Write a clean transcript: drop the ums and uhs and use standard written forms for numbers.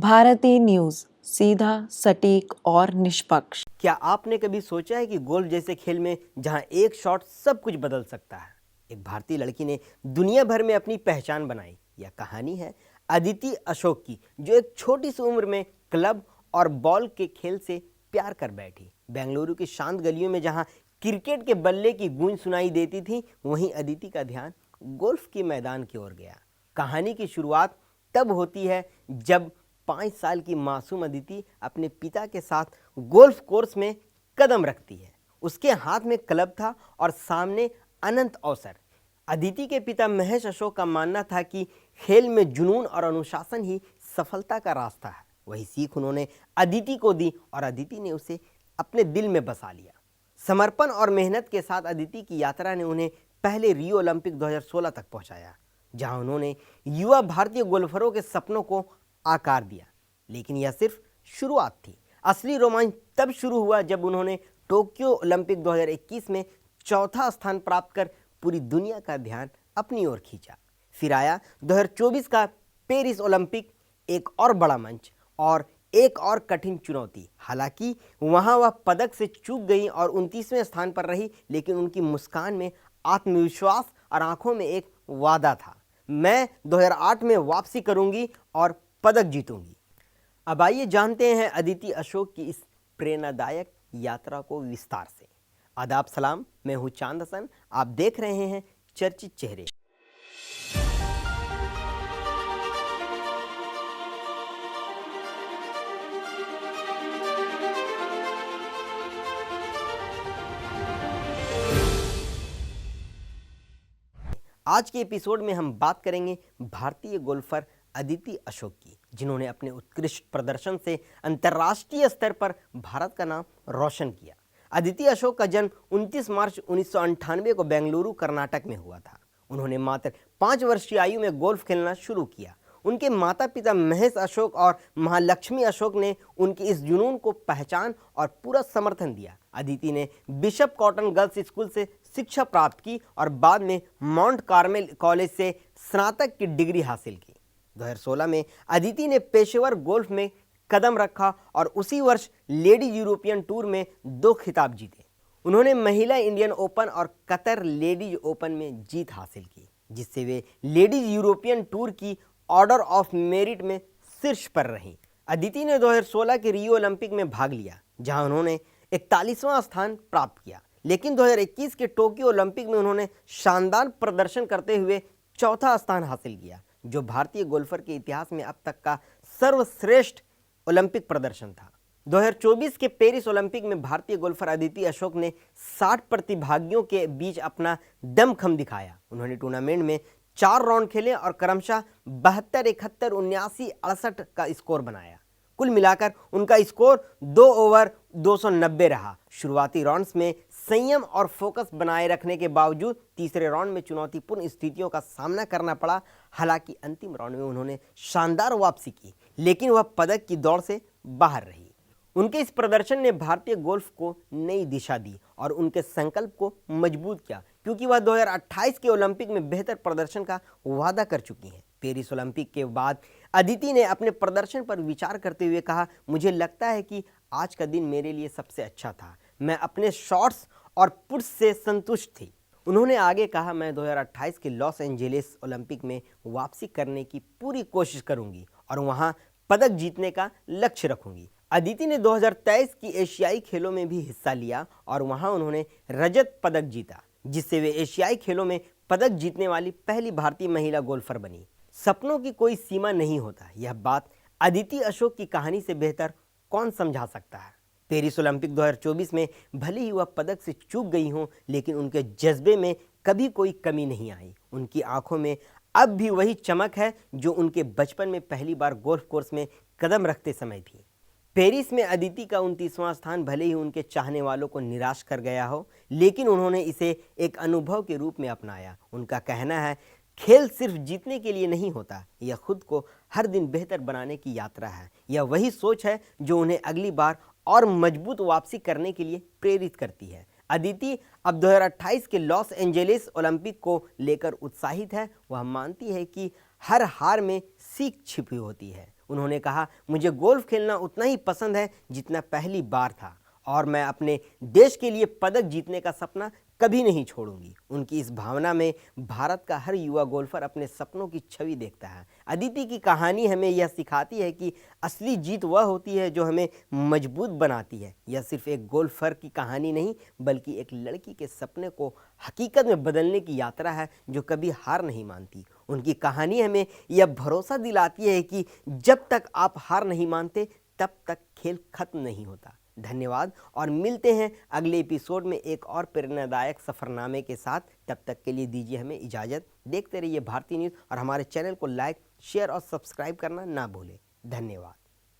भारतीय न्यूज, सीधा, सटीक और निष्पक्ष। क्या आपने कभी सोचा है कि गोल्फ जैसे खेल में जहां एक शॉट सब कुछ बदल सकता है, एक भारतीय लड़की ने दुनिया भर में अपनी पहचान बनाई। यह कहानी है अदिति अशोक की, जो एक छोटी सी उम्र में क्लब और बॉल के खेल से प्यार कर बैठी। बेंगलुरु की शांत गलियों में जहां क्रिकेट के बल्ले की गूंज सुनाई देती थी, वहीं अदिति का ध्यान गोल्फ के मैदान की ओर गया। कहानी की शुरुआत तब होती है जब 5 साल की मासूम अदिति अपने पिता के साथ गोल्फ कोर्स में कदम रखती है। उसके हाथ में क्लब था और सामने अनंत अवसर। अदिति के पिता महेश अशोक का मानना था कि खेल में जुनून और अनुशासन ही सफलता का रास्ता है। वही सीख उन्होंने अदिति को दी और अदिति ने उसे अपने दिल में बसा लिया। समर्पण और मेहनत के साथ अदिति की यात्रा ने उन्हें पहले रियो ओलंपिक 2016 तक पहुंचाया, जहां उन्होंने युवा भारतीय गोल्फरों के सपनों को आकार दिया। लेकिन यह सिर्फ शुरुआत थी। असली रोमांच तब शुरू हुआ जब उन्होंने टोक्यो ओलंपिक 2021 में चौथा स्थान प्राप्त कर पूरी दुनिया का ध्यान अपनी ओर खींचा। फिर आया 2024 का पेरिस ओलंपिक, एक और बड़ा मंच और एक और कठिन चुनौती। हालांकि वहां वह पदक से चूक गई और 29वें स्थान पर रही, लेकिन उनकी मुस्कान में आत्मविश्वास और आंखों में एक वादा था, मैं 2008 में वापसी करूंगी और पदक जीतूंगी। अब आइए जानते हैं अदिति अशोक की इस प्रेरणादायक यात्रा को विस्तार से। आदाब सलाम, मैं हूं चांद हसन, आप देख रहे हैं चर्चित चेहरे। आज के एपिसोड में हम बात करेंगे भारतीय गोल्फर अदिति अशोक की, जिन्होंने अपने उत्कृष्ट प्रदर्शन से अंतर्राष्ट्रीय स्तर पर भारत का नाम रोशन किया। अदिति अशोक का जन्म 29 मार्च 1998 को बेंगलुरु, कर्नाटक में हुआ था। उन्होंने मात्र 5 वर्ष की आयु में गोल्फ खेलना शुरू किया। उनके माता पिता महेश अशोक और महालक्ष्मी अशोक ने उनके इस जुनून को पहचान और पूरा समर्थन दिया। अदिति ने बिशप कॉटन गर्ल्स स्कूल से शिक्षा प्राप्त की और बाद में माउंट कार्मेल कॉलेज से स्नातक की डिग्री हासिल की। 2016 में अदिति ने पेशेवर गोल्फ में कदम रखा और उसी वर्ष लेडीज यूरोपियन टूर में 2 खिताब जीते। उन्होंने महिला इंडियन ओपन और कतर लेडीज ओपन में जीत हासिल की, जिससे वे लेडीज यूरोपियन टूर की ऑर्डर ऑफ मेरिट में शीर्ष पर रहीं। अदिति ने 2016 के रियो ओलंपिक में भाग लिया, जहां उन्होंने 41वां स्थान प्राप्त किया। लेकिन 2021 के टोक्यो ओलंपिक में उन्होंने शानदार प्रदर्शन करते हुए चौथा स्थान हासिल किया, जो भारतीय गोल्फर के इतिहास में अब तक का सर्वश्रेष्ठ ओलंपिक प्रदर्शन था। 2024 के पेरिस ओलंपिक में भारतीय गोल्फर अदिति अशोक ने 60 प्रतिभागियों के बीच अपना दमखम दिखाया। उन्होंने टूर्नामेंट में 4 राउंड खेले और क्रमशः 72, 71, 79, 68 का स्कोर बनाया। कुल मिलाकर उनका स्कोर 2 ओवर 290 रहा। शुरुआती राउंड्स में संयम और फोकस बनाए रखने के बावजूद तीसरे राउंड में चुनौतीपूर्ण स्थितियों का सामना करना पड़ा। हालांकि अंतिम राउंड में उन्होंने शानदार वापसी की, लेकिन वह पदक की दौड़ से बाहर रही। उनके इस प्रदर्शन ने भारतीय गोल्फ को नई दिशा दी और उनके संकल्प को मजबूत किया, क्योंकि वह 2028 के ओलंपिक में बेहतर प्रदर्शन का वादा कर चुकी हैं। पेरिस ओलंपिक के बाद अदिति ने अपने प्रदर्शन पर विचार करते हुए कहा, मुझे लगता है कि आज का दिन मेरे लिए सबसे अच्छा था। मैं अपने शॉट्स और पुट्स से संतुष्ट थी। उन्होंने आगे कहा, मैं 2028 के लॉस एंजेलिस ओलंपिक में वापसी करने की पूरी कोशिश करूंगी और वहां पदक जीतने का लक्ष्य रखूंगी। अदिति ने 2023 की एशियाई खेलों में भी हिस्सा लिया और वहां उन्होंने रजत पदक जीता, जिससे वे एशियाई खेलों में पदक जीतने वाली पहली भारतीय महिला गोल्फर बनी। सपनों की कोई सीमा नहीं होता, यह बात अदिति अशोक की कहानी से बेहतर कौन समझा सकता है। पेरिस ओलंपिक 2024 में भले ही वह पदक से चूक गई हों, लेकिन उनके जज्बे में कभी कोई कमी नहीं आई। उनकी आंखों में अब भी वही चमक है जो उनके बचपन में पहली बार गोल्फ कोर्स में कदम रखते समय थी। पेरिस में अदिति का 29वां स्थान भले ही उनके चाहने वालों को निराश कर गया हो, लेकिन उन्होंने इसे एक अनुभव के रूप में अपनाया। उनका कहना है, खेल सिर्फ जीतने के लिए नहीं होता, यह खुद को हर दिन बेहतर बनाने की यात्रा है। यह वही सोच है जो उन्हें अगली बार और मजबूत वापसी करने के लिए प्रेरित करती है। अदिति अब 2028 के लॉस एंजेलिस ओलंपिक को लेकर उत्साहित है। वह मानती है कि हर हार में सीख छिपी होती है। उन्होंने कहा, मुझे गोल्फ खेलना उतना ही पसंद है जितना पहली बार था और मैं अपने देश के लिए पदक जीतने का सपना कभी नहीं छोड़ूंगी। उनकी इस भावना में भारत का हर युवा गोल्फर अपने सपनों की छवि देखता है। अदिति की कहानी हमें यह सिखाती है कि असली जीत वह होती है जो हमें मजबूत बनाती है। यह सिर्फ एक गोल्फर की कहानी नहीं बल्कि एक लड़की के सपने को हकीकत में बदलने की यात्रा है जो कभी हार नहीं मानती। उनकी कहानी हमें यह भरोसा दिलाती है कि जब तक आप हार नहीं मानते तब तक खेल खत्म नहीं होता। धन्यवाद और मिलते हैं अगले एपिसोड में एक और प्रेरणादायक सफ़रनामे के साथ। तब तक के लिए दीजिए हमें इजाज़त। देखते रहिए भारती न्यूज़ और हमारे चैनल को लाइक, शेयर और सब्सक्राइब करना ना भूलें। धन्यवाद।